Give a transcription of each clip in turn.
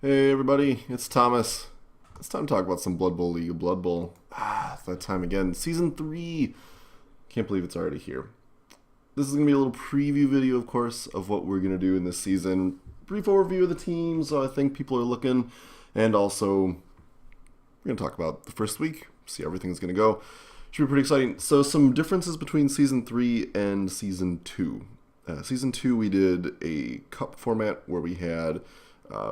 Hey everybody, it's Thomas. It's time to talk about some Blood Bowl League of Blood Bowl. It's that time again. Season 3. Can't believe it's already here. This is going to be a little preview video, of course, of what we're going to do in this season. Brief overview of the teams, I think people are looking. And also, we're going to talk about the first week, see how everything's going to go. Should be pretty exciting. So some differences between Season 3 and Season 2. Season 2 we did a cup format where we had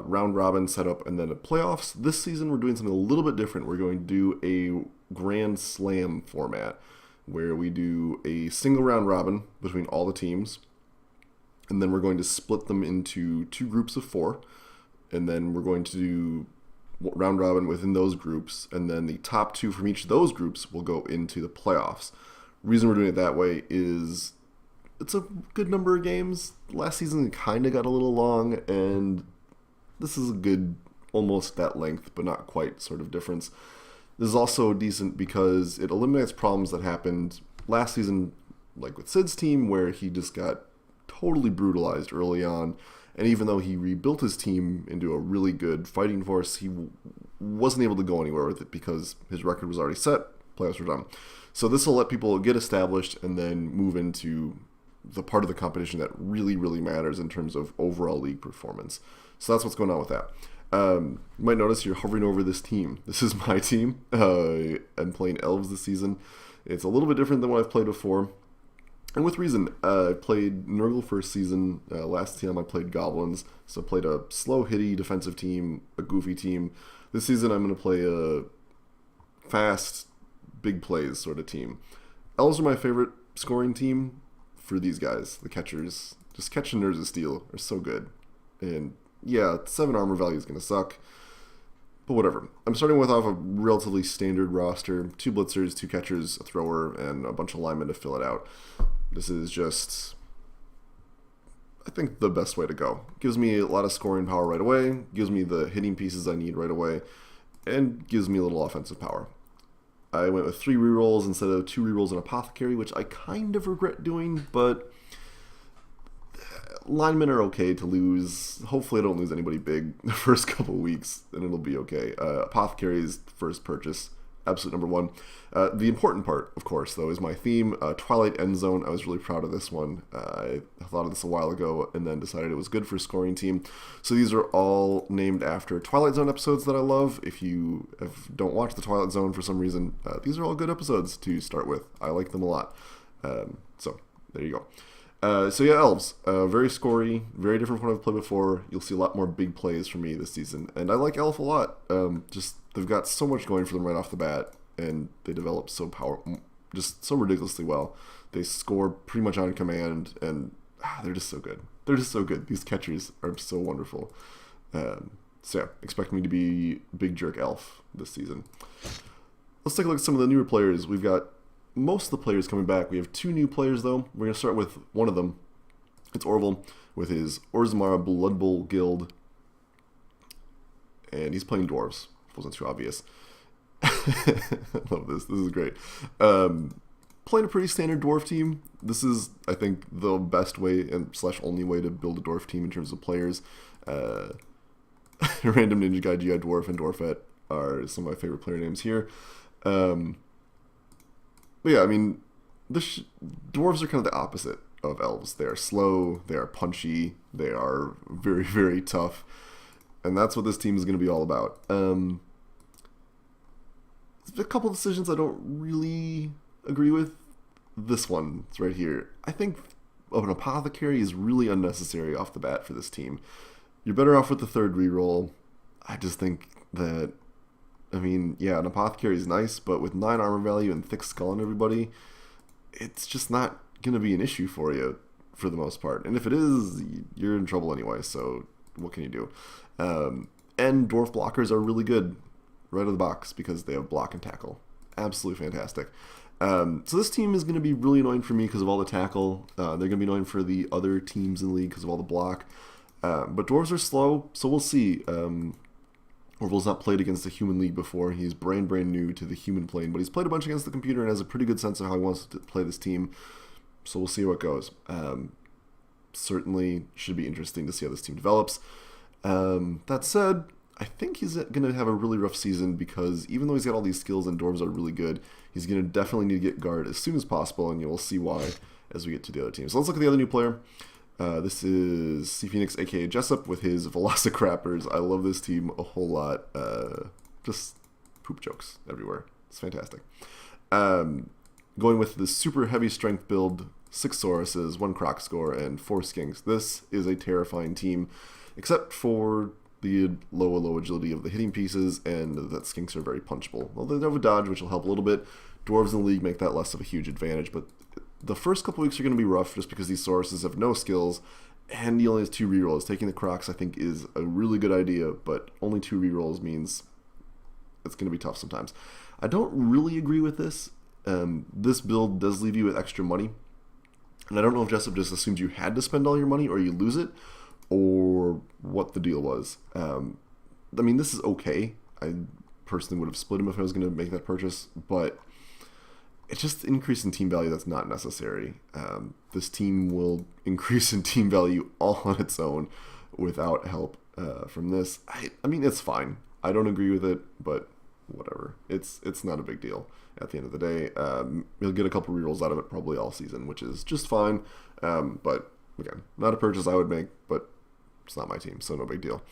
round robin setup and then a playoffs. This season we're doing something a little bit different. We're going to do a Grand Slam format where we do a single round robin between all the teams, and then we're going to split them into two groups of four, and then we're going to do round robin within those groups, and then the top two from each of those groups will go into the playoffs. The reason we're doing it that way is it's a good number of games. Last season kind of got a little long, and this is a good, almost that length, but not quite sort of difference. This is also decent because it eliminates problems that happened last season, like with Sid's team, where he just got totally brutalized early on. And even though he rebuilt his team into a really good fighting force, he wasn't able to go anywhere with it because his record was already set, playoffs were done. So this will let people get established and then move into the part of the competition that really, really matters in terms of overall league performance. So that's what's going on with that. You might notice you're hovering over this team. This is my team. I'm playing Elves this season. It's a little bit different than what I've played before. And with reason. I played Nurgle first season. Last time I played Goblins. So I played a slow, hitty defensive team, a goofy team. This season I'm going to play a fast, big plays sort of team. Elves are my favorite scoring team for these guys, the catchers. Just catching nerves of steel are so good. And yeah, 7 armor value is going to suck. But whatever. I'm starting with off a relatively standard roster. 2 blitzers, 2 catchers, a thrower, and a bunch of linemen to fill it out. This is just, I think, the best way to go. Gives me a lot of scoring power right away. Gives me the hitting pieces I need right away. And gives me a little offensive power. I went with 3 rerolls instead of 2 rerolls and Apothecary, which I kind of regret doing, but linemen are okay to lose. Hopefully I don't lose anybody big the first couple of weeks, and it'll be okay. Apothecary's first purchase, absolute number 1. The important part, of course, though, is my theme, Twilight End Zone. I was really proud of this one. I thought of this a while ago and then decided it was good for a scoring team. So these are all named after Twilight Zone episodes that I love. If you don't watch the Twilight Zone for some reason, these are all good episodes to start with. I like them a lot. So there you go. So yeah, Elves, very scory, very different from what I've played before. You'll see a lot more big plays from me this season, and I like Elf a lot. Just they've got so much going for them right off the bat, and they develop just so ridiculously well. They score pretty much on command, and they're just so good. They're just so good. These catchers are so wonderful. So yeah, expect me to be big jerk Elf this season. Let's take a look at some of the newer players. We've got most of the players coming back. We have 2 new players, though. We're going to start with one of them. It's Orville with his Orzammar Blood Bowl guild. And he's playing dwarves. Wasn't too obvious. I love this. This is great. Playing a pretty standard dwarf team. This is, I think, the best way and / only way to build a dwarf team in terms of players. Random Ninja Guy, GI Dwarf, and Dwarfette are some of my favorite player names here. But yeah, I mean, dwarves are kind of the opposite of elves. They are slow, they are punchy, they are very, very tough, and that's what this team is going to be all about. A couple of decisions I don't really agree with. This one, it's right here. I think an Apothecary is really unnecessary off the bat for this team. You're better off with the 3rd reroll. I just think that, I mean, yeah, an Apothecary is nice, but with 9 armor value and thick skull on everybody, it's just not going to be an issue for you for the most part. And if it is, you're in trouble anyway, so what can you do? And dwarf blockers are really good right out of the box because they have block and tackle. Absolutely fantastic. So this team is going to be really annoying for me because of all the tackle. They're going to be annoying for the other teams in the league because of all the block. But dwarves are slow, so we'll see. Orville's not played against the human league before. He's brand new to the human plane, but he's played a bunch against the computer and has a pretty good sense of how he wants to play this team. So we'll see how it goes. Certainly should be interesting to see how this team develops. That said, I think he's going to have a really rough season because even though he's got all these skills and dwarves are really good, he's going to definitely need to get guard as soon as possible, and you'll see why as we get to the other teams. So let's look at the other new player. This is C Phoenix, aka Jessup, with his Velocicrappers. I love this team a whole lot. Just poop jokes everywhere. It's fantastic. Going with the super heavy strength build, 6 Sauruses, 1 Croc score, and 4 Skinks. This is a terrifying team, except for the low agility of the hitting pieces, and that Skinks are very punchable. Well, they have a dodge, which will help a little bit. Dwarves in the league make that less of a huge advantage, but the first couple weeks are going to be rough just because these Sauruses have no skills, and he only has 2 rerolls. Taking the Crocs, I think, is a really good idea, but only 2 rerolls means it's going to be tough sometimes. I don't really agree with this. This build does leave you with extra money, and I don't know if Jessup just assumed you had to spend all your money or you lose it, or what the deal was. I mean, this is okay. I personally would have split him if I was going to make that purchase, but it's just increase in team value that's not necessary. This team will increase in team value all on its own without help from this. I mean, it's fine. I don't agree with it, but whatever. It's not a big deal at the end of the day. You'll get a couple rerolls out of it probably all season, which is just fine. But again, not a purchase I would make, but it's not my team, so no big deal.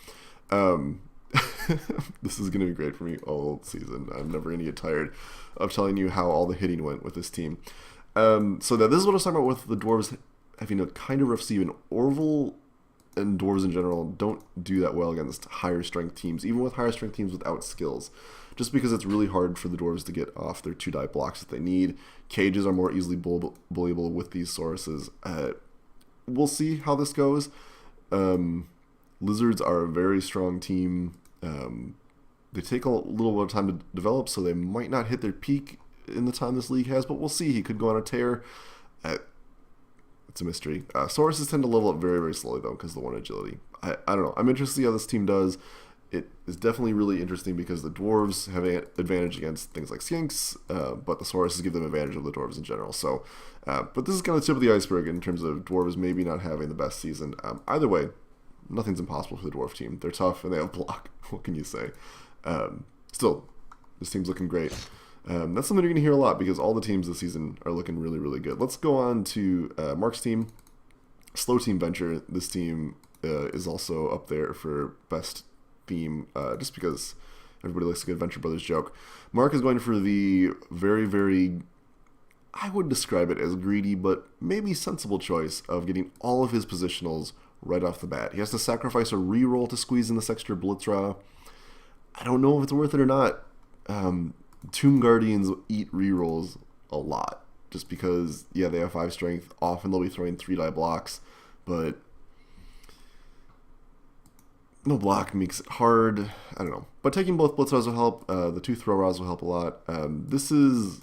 This is going to be great for me all season. I'm never going to get tired of telling you how all the hitting went with this team. So this is what I was talking about with the Dwarves having a kind of rough season. Orville and Dwarves in general don't do that well against higher strength teams, even with higher strength teams without skills, just because it's really hard for the Dwarves to get off their 2-die blocks that they need. Cages are more easily bullyable with these Sauruses. We'll see how this goes. Lizards are a very strong team. They take a little bit of time to develop, so they might not hit their peak in the time this league has, but we'll see. He could go on a tear. It's a mystery. Sauruses tend to level up very, very slowly, though, because of the 1 agility. I don't know. I'm interested to see how this team does. It is definitely really interesting because the Dwarves have an advantage against things like Skinks, but the Sauruses give them advantage over the Dwarves in general. So, but this is kind of the tip of the iceberg in terms of Dwarves maybe not having the best season. Either way, nothing's impossible for the Dwarf team. They're tough and they have block. What can you say? Still, this team's looking great. That's something you're going to hear a lot because all the teams this season are looking really, really good. Let's go on to Mark's team, Slow Team Venture. This team is also up there for best theme just because everybody likes a good Venture Brothers joke. Mark is going for the very, very, I would describe it as greedy, but maybe sensible choice of getting all of his positionals right off the bat. He has to sacrifice a reroll to squeeze in this extra Blitz Raw. I don't know if it's worth it or not. Tomb Guardians eat rerolls a lot just because, yeah, they have 5 strength. Often they'll be throwing 3-die blocks, but no block makes it hard. I don't know. But taking both Blitz Raws will help. The 2 Throw Raws will help a lot. This is,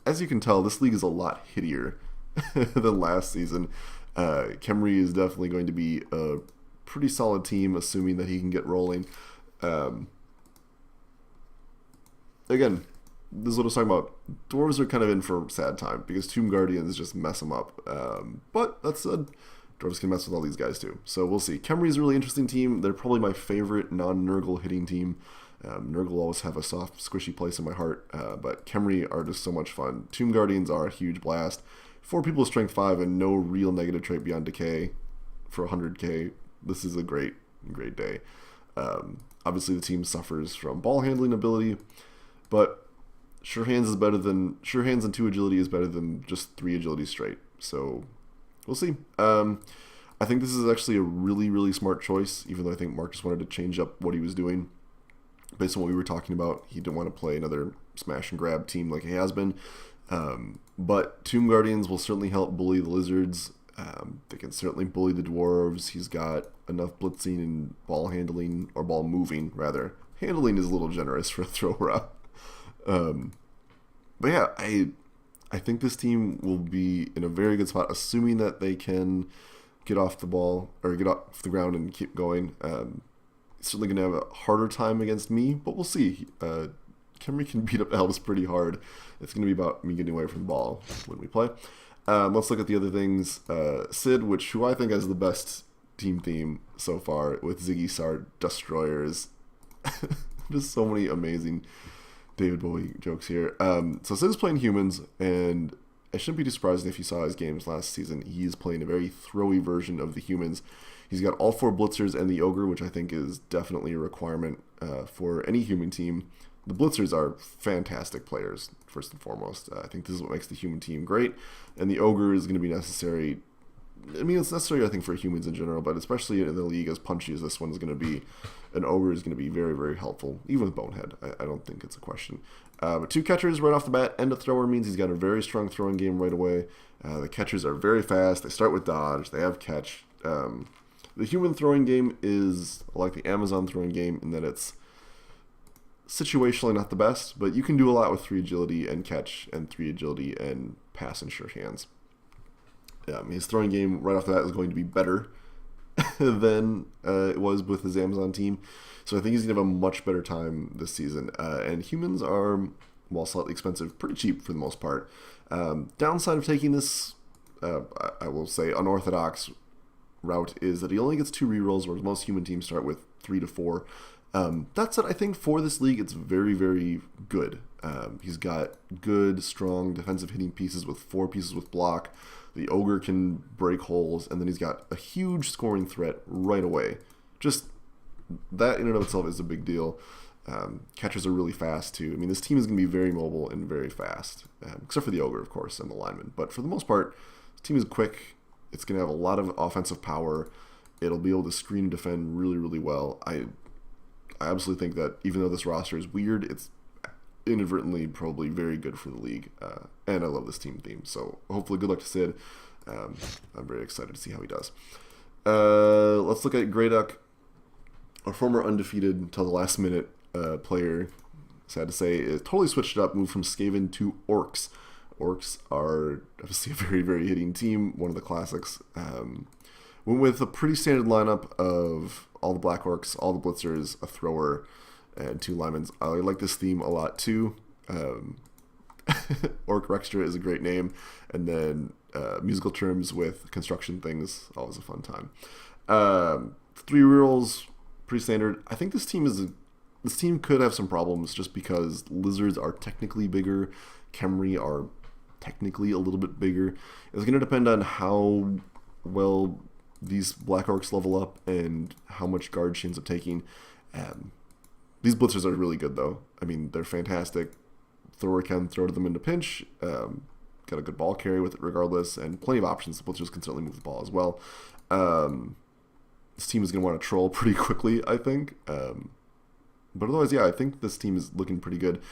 as you can tell, this league is a lot hittier than last season. Khemri is definitely going to be a pretty solid team, assuming that he can get rolling. Again, this is what I was talking about. Dwarves are kind of in for a sad time because Tomb Guardians just mess them up. But that said, Dwarves can mess with all these guys too. So we'll see. Khemri is a really interesting team. They're probably my favorite non-Nurgle hitting team. Nurgle always have a soft, squishy place in my heart, but Khemri are just so much fun. Tomb Guardians are a huge blast. 4 people with strength 5 and no real negative trait beyond decay for 100k. This is a great, great day. Obviously, the team suffers from ball handling ability, but Sure Hands and 2 agility is better than just 3 agility straight. So we'll see. I think this is actually a really, really smart choice, even though I think Mark just wanted to change up what he was doing. Based on what we were talking about, he didn't want to play another smash and grab team like he has been. But Tomb Guardians will certainly help bully the Lizards. They can certainly bully the Dwarves. He's got enough blitzing and ball handling, or ball moving, rather. Handling is a little generous for a thrower up. But yeah, I think this team will be in a very good spot, assuming that they can get off the ball, or get off the ground and keep going. He's certainly going to have a harder time against me, but we'll see. Khemri can beat up elves pretty hard. It's going to be about me getting away from the ball when we play. Let's look at the other things. Sid, who I think has the best team theme so far with Ziggy Sart Destroyers. Just so many amazing David Bowie jokes here. So Sid's playing humans, and it shouldn't be too surprising if you saw his games last season. He is playing a very throwy version of the humans. He's got all 4 blitzers and the ogre, which I think is definitely a requirement for any human team. The blitzers are fantastic players, first and foremost. I think this is what makes the human team great, and the ogre is going to be necessary. I mean, it's necessary, I think, for humans in general, but especially in the league as punchy as this one is going to be, an ogre is going to be very, very helpful, even with Bonehead. I don't think it's a question. But 2 catchers right off the bat, and a thrower means he's got a very strong throwing game right away. The catchers are very fast. They start with dodge. They have catch. The human throwing game is like the Amazon throwing game in that it's situationally not the best, but you can do a lot with 3 agility and catch, and 3 agility and pass and sure hands. His throwing game right off the bat is going to be better than it was with his Amazon team, so I think he's going to have a much better time this season. And humans are, while slightly expensive, pretty cheap for the most part. Downside of taking this, I will say, unorthodox route is that he only gets 2 rerolls, whereas most human teams start with 3 to 4. That said, I think for this league, it's very, very good. He's got good, strong defensive hitting pieces with 4 pieces with block. The ogre can break holes, and then he's got a huge scoring threat right away. Just that in and of itself is a big deal. Catchers are really fast too. I mean, this team is going to be very mobile and very fast, except for the ogre, of course, and the lineman. But for the most part, this team is quick. It's going to have a lot of offensive power. It'll be able to screen and defend really, really well. I absolutely think that even though this roster is weird, it's inadvertently probably very good for the league. And I love this team theme. So hopefully good luck to Sid. I'm very excited to see how he does. Let's look at Grey Duck, our former undefeated until the last minute player. Sad to say, is totally switched it up, moved from Skaven to Orcs. Orcs are obviously a very, very hitting team, one of the classics. Went with a pretty standard lineup of all the Black Orcs, all the Blitzers, a thrower, and 2 linemen. I like this theme a lot too. Orc Rextra is a great name, and then musical terms with construction things, always a fun time. 3 rerolls, pretty standard. I think this team could have some problems just because lizards are technically bigger, Khemri are technically a little bit bigger. It's going to depend on how well these Black Orcs level up and how much guard she ends up taking. These blitzers are really good though. I mean, they're fantastic. Thrower can throw to them in a pinch. Got a good ball carry with it regardless, and plenty of options. The blitzers can certainly move the ball as well. This team is going to want to troll pretty quickly, I think. But otherwise, yeah, I think this team is looking pretty good.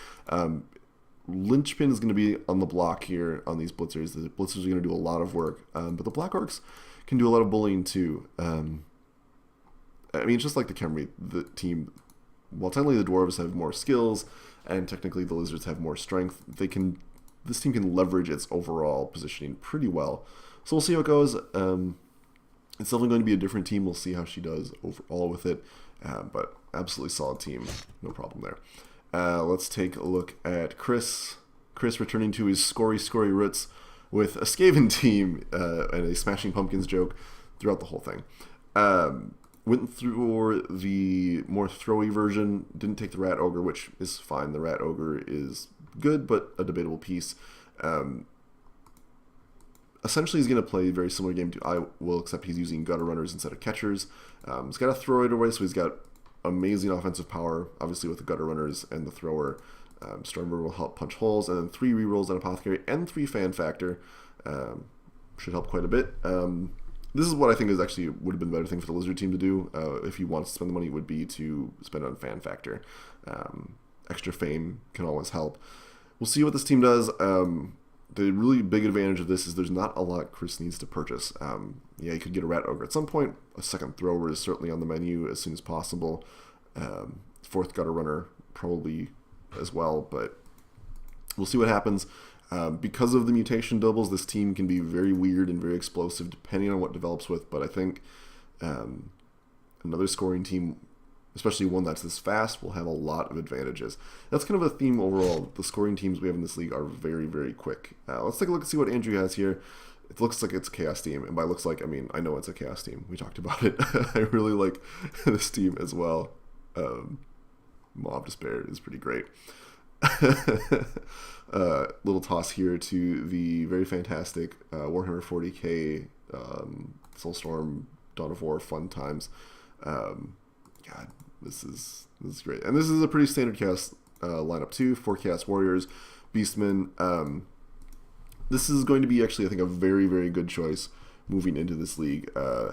Linchpin is going to be on the block here on these blitzers. The blitzers are going to do a lot of work, but the Black Orcs can do a lot of bullying too. I mean, it's just like the Khemri, the team. While technically the dwarves have more skills and technically the lizards have more strength, this team can leverage its overall positioning pretty well. So we'll see how it goes. It's definitely going to be a different team. We'll see how she does overall with it. But absolutely solid team. No problem there. Let's take a look at Chris. Chris returning to his scory roots with a Skaven team and a Smashing Pumpkins joke throughout the whole thing. Went through the more throwy version. Didn't take the Rat Ogre, which is fine. The Rat Ogre is good, but a debatable piece. Essentially, he's going to play a very similar game to I will, except he's using gutter runners instead of catchers. He's got a throw it away, so he's got amazing offensive power, obviously with the gutter runners and the thrower. Stormbringer will help punch holes, and then 3 rerolls at Apothecary and 3 fan factor. Should help quite a bit. This is what I think is actually would have been the better thing for the Lizard team to do. If you want to spend the money, would be to spend on fan factor. Extra fame can always help. We'll see what this team does. The really big advantage of this is there's not a lot Chris needs to purchase. Yeah, you could get a Rat Ogre at some point. A second thrower is certainly on the menu as soon as possible. 4th gutter runner probably as well, but we'll see what happens. Because of the mutation doubles, this team can be very weird and very explosive depending on what develops with, but I think another scoring team, especially one that's this fast, will have a lot of advantages. That's kind of a theme overall. The scoring teams we have in this league are very, very quick. Let's take a look and see what Andrew has here. It looks like it's a Chaos team, and by looks like, I mean, I know it's a Chaos team. We talked about it. I really like this team as well. Mob Despair is pretty great. Little toss here to the very fantastic Warhammer 40k Soulstorm Dawn of War fun times. God, this is great, and this is a pretty standard Chaos lineup too. 4 Chaos Warriors, Beastmen. This is going to be actually, I think, a very, very good choice moving into this league.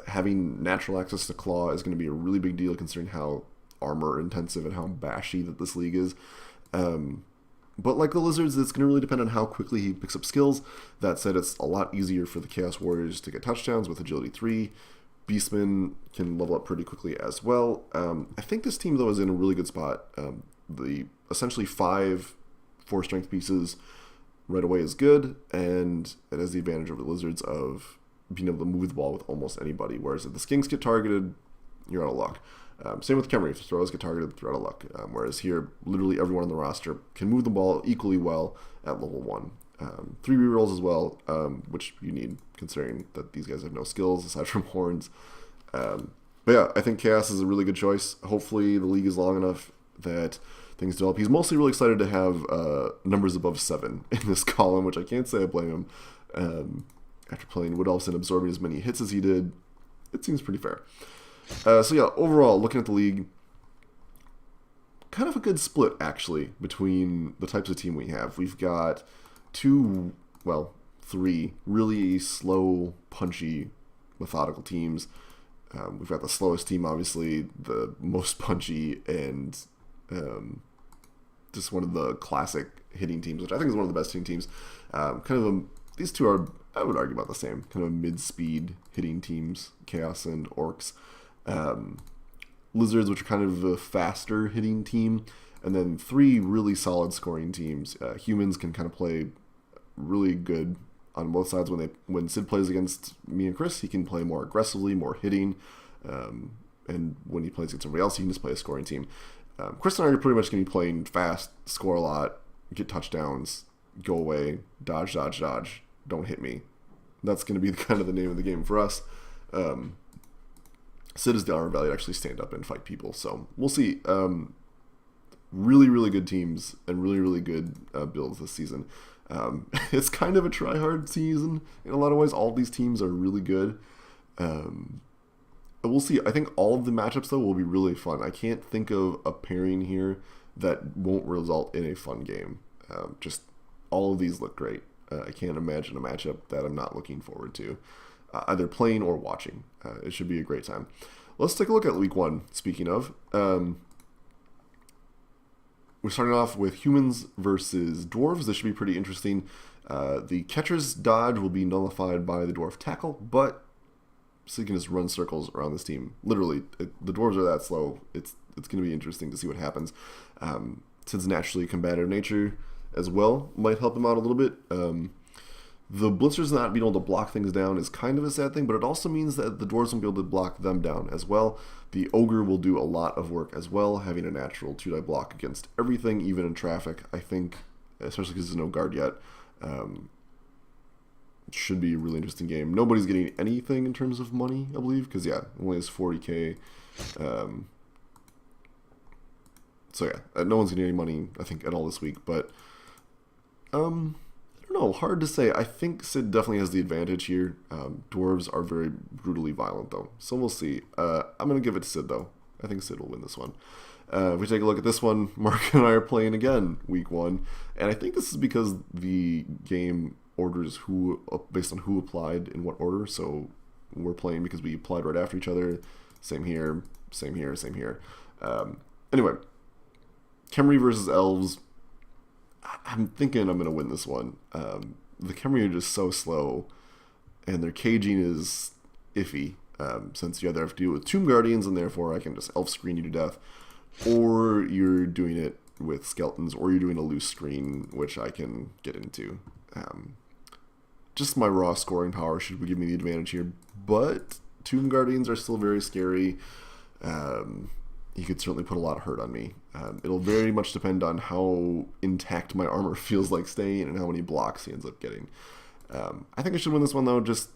Having natural access to Claw is going to be a really big deal considering how armor intensive and how bashy that this league is. But like the Lizards, it's going to really depend on how quickly he picks up skills. That said, it's a lot easier for the Chaos Warriors to get touchdowns with Agility 3. Beastmen can level up pretty quickly as well. I think this team, though, is in a really good spot. The essentially 5 4-strength pieces right away is good, and it has the advantage over the Lizards of being able to move the ball with almost anybody, whereas if the Skinks get targeted, you're out of luck. Same with Khemri. If the Thralls get targeted, they're out of luck. Whereas here, literally everyone on the roster can move the ball equally well at level 1. 3 rerolls as well, which you need considering that these guys have no skills aside from horns. But yeah, I think Chaos is a really good choice. Hopefully the league is long enough that things develop. He's mostly really excited to have numbers above 7 in this column, which I can't say I blame him. After playing Wood Elves and absorbing as many hits as he did, it seems pretty fair. So yeah, overall, looking at the league, kind of a good split, actually, between the types of team we have. We've got 3 really slow, punchy, methodical teams. We've got the slowest team, obviously, the most punchy, and just one of the classic hitting teams, which I think is one of the best hitting teams. These two are, I would argue, about the same, kind of mid-speed hitting teams, Chaos and Orcs. Lizards, which are kind of a faster hitting team, and then 3 really solid scoring teams. Humans can kind of play really good on both sides. When Sid plays against me and Chris, he can play more aggressively, more hitting, and when he plays against somebody else, he can just play a scoring team. Chris and I are pretty much going to be playing fast, score a lot, get touchdowns, go away, dodge, don't hit me. That's going to be kind of the name of the game for us. Sid is the armor value to actually stand up and fight people, so we'll see. Really, really good teams and really, really good builds this season. It's kind of a try-hard season in a lot of ways. All of these teams are really good. We'll see. I think all of the matchups, though, will be really fun. I can't think of a pairing here that won't result in a fun game. Just all of these look great. I can't imagine a matchup that I'm not looking forward to, either playing or watching. It should be a great time. Let's take a look at week 1, speaking of. We're starting off with humans versus dwarves. This should be pretty interesting. The catcher's dodge will be nullified by the dwarf tackle, but Sid can just run circles around this team. Literally, the dwarves are that slow. It's going to be interesting to see what happens. Sid's naturally combative nature as well might help him out a little bit. The blitzers not being able to block things down is kind of a sad thing, but it also means that the dwarves won't be able to block them down as well. The ogre will do a lot of work as well, having a natural 2-die block against everything, even in traffic. I think, especially because there's no guard yet, should be a really interesting game. Nobody's getting anything in terms of money, I believe, because yeah, only has 40k. So yeah, no one's getting any money, I think, at all this week, but I don't know, hard to say. I think Sid definitely has the advantage here. Dwarves are very brutally violent, though, so we'll see. I'm going to give it to Sid, though. I think Sid will win this one. If we take a look at this one, Mark and I are playing again week 1, and I think this is because the game orders who based on who applied in what order, so we're playing because we applied right after each other. Same here, same here, same here. Anyway, Khemri versus Elves. I'm thinking I'm going to win this one. The Khemri are just so slow, and their caging is iffy, since you either have to deal with Tomb Guardians, and therefore I can just elf screen you to death, or you're doing it with skeletons, or you're doing a loose screen, which I can get into. Just my raw scoring power should give me the advantage here, but Tomb Guardians are still very scary. He could certainly put a lot of hurt on me. It'll very much depend on how intact my armor feels like staying and how many blocks he ends up getting. I think I should win this one, though. Just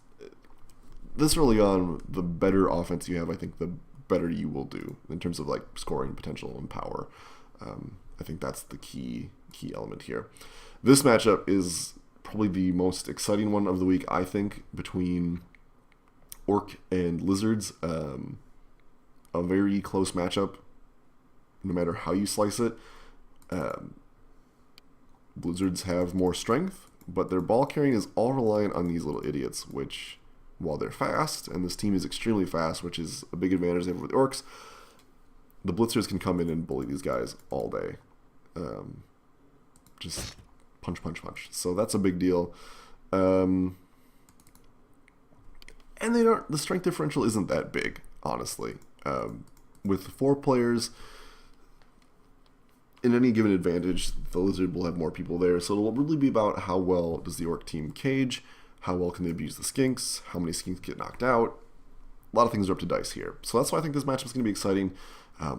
this early on, the better offense you have, I think the better you will do in terms of like scoring potential and power. I think that's the key element here. This matchup is probably the most exciting one of the week, I think, between Orc and Lizards. A very close matchup, no matter how you slice it. Blizzards have more strength, but their ball carrying is all reliant on these little idiots, which, while they're fast, and this team is extremely fast, which is a big advantage they have with the Orcs, the Blitzers can come in and bully these guys all day. Just punch, punch, punch. So that's a big deal. And the strength differential isn't that big, honestly. With 4 players, in any given advantage, the Lizard will have more people there, so it'll really be about how well does the Orc team cage, how well can they abuse the Skinks, how many Skinks get knocked out. A lot of things are up to dice here. So that's why I think this matchup is going to be exciting.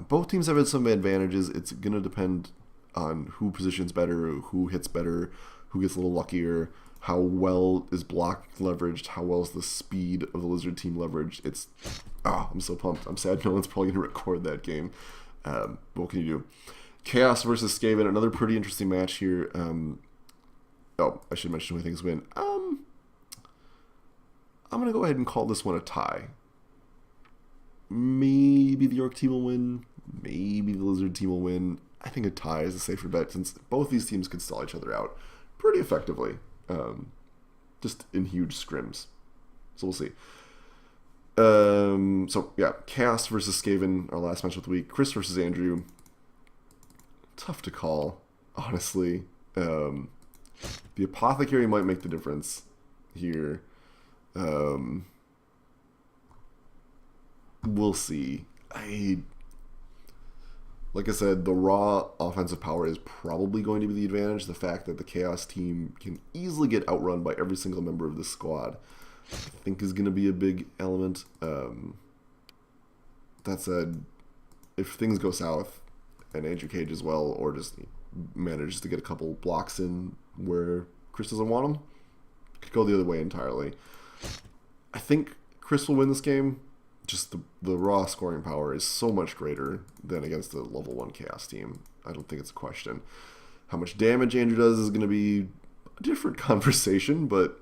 Both teams have had some advantages. It's going to depend on who positions better, who hits better, who gets a little luckier, how well is block leveraged, how well is the speed of the Lizard team leveraged. I'm so pumped. I'm sad no one's probably going to record that game. But what can you do? Chaos versus Skaven, another pretty interesting match here. I should mention who I think is win. I'm going to go ahead and call this one a tie. Maybe the Orc team will win. Maybe the Lizard team will win. I think a tie is a safer bet since both these teams can stall each other out pretty effectively. Just in huge scrims. So we'll see. So yeah, Chaos versus Skaven, our last match of the week. Chris versus Andrew. Tough to call, honestly. The Apothecary might make the difference here. We'll see. Like I said, the raw offensive power is probably going to be the advantage. The fact that the Chaos team can easily get outrun by every single member of the squad, I think is going to be a big element. That said, if things go south, and Andrew Cage as well, or just manages to get a couple blocks in where Chris doesn't want them, could go the other way entirely. I think Chris will win this game. Just the raw scoring power is so much greater than against the level 1 Chaos team. I don't think it's a question. How much damage Andrew does is going to be a different conversation, but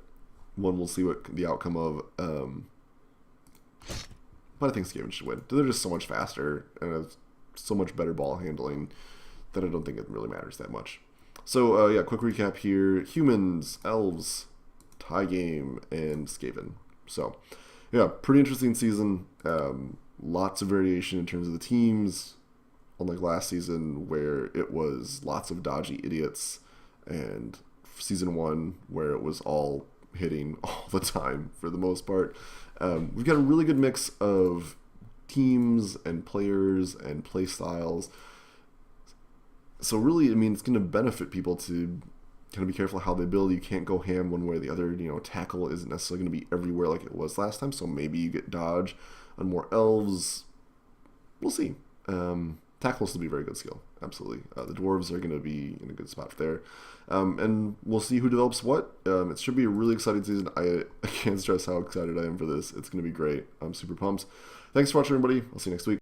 one we'll see what the outcome of. But I think Skaven should win. They're just so much faster and have so much better ball handling that I don't think it really matters that much. So yeah, quick recap here. Humans, Elves, tie game, and Skaven. So yeah, pretty interesting season. Lots of variation in terms of the teams, unlike last season where it was lots of dodgy idiots, and season 1 where it was all hitting all the time for the most part. We've got a really good mix of teams and players and play styles. So really, I mean, it's going to benefit people to kind of be careful how they build. You can't go ham one way or the other. Tackle isn't necessarily going to be everywhere like it was last time, so maybe you get dodge on more elves. We'll see. Tackle will still be a very good skill, absolutely. The dwarves are going to be in a good spot there. And we'll see who develops what. It should be a really exciting season. I can't stress how excited I am for this. It's going to be great. I'm super pumped. Thanks for watching, everybody. I'll see you next week.